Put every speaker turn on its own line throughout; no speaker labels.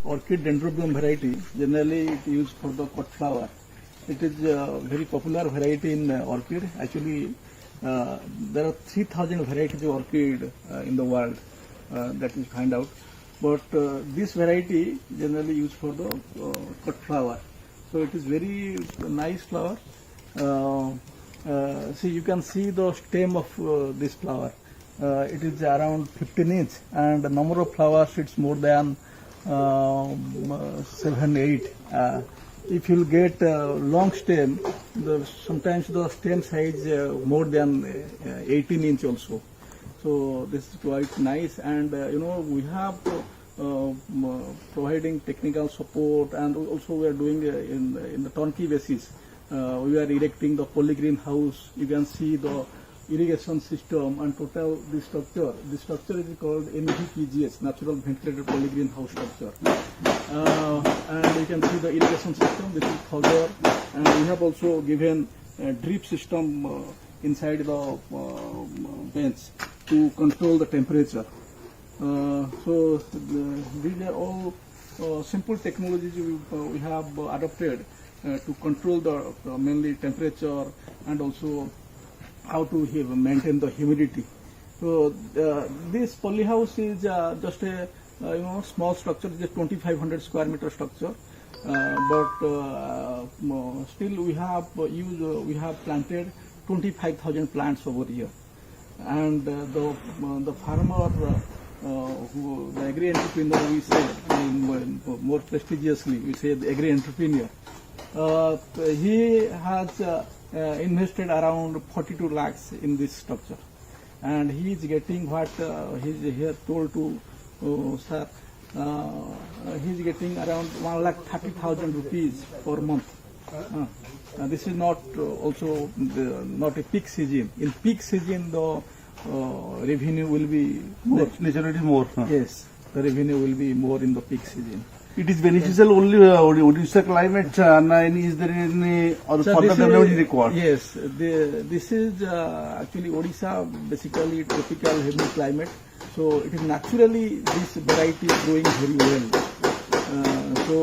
orchid dendrobium variety. Generally, it used for the cut flower. It is a very popular variety in orchid. Actually, there are 3,000 varieties of orchid in the world that we find out. But this variety generally used for the cut flower. So it is very nice flower. See, you can see the stem of this flower. It is around 15 inch, and the number of flowers it's more than 7, 8. If you get long stem, sometimes the stem size more than 18 inch also. So this is quite nice, and we have providing technical support, and also we are doing in the turnkey basis. We are erecting the poly greenhouse. You can see the irrigation system and total this structure. This structure is called NVPGS, Natural Ventilated Poly Greenhouse Structure. And you can see the irrigation system. This is further, and we have also given a drip system inside the bench to control the temperature. So these are all simple technologies we have adopted to control the mainly temperature, and also how to maintain the humidity. So this polyhouse is just a small structure. It's a 2,500 square meter structure, but still we have planted 25,000 plants over here, and the farmer, the agri entrepreneur, we say more prestigiously, we say the agri entrepreneur. He has invested around 42 lakhs in this structure, and he is getting what he has told to sir. He is getting around 1,30,000 rupees per month. This is not also not a peak season. In peak season, the revenue will be more.
Naturally more.
Yes, the revenue will be more in the peak season.
It is beneficial only Odisha climate, and is there any other further development required?
Yes, this is actually Odisha, basically tropical heavy climate. So it is naturally this variety is growing very well. So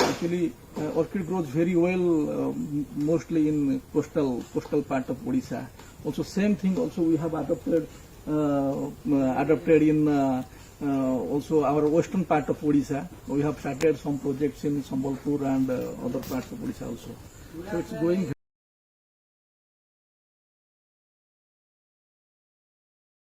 actually orchid grows very well mostly in coastal part of Odisha. Also same thing also we have adopted in also our western part of Odisha. We have started some projects in Sambalpur and other parts of Odisha also. So it's going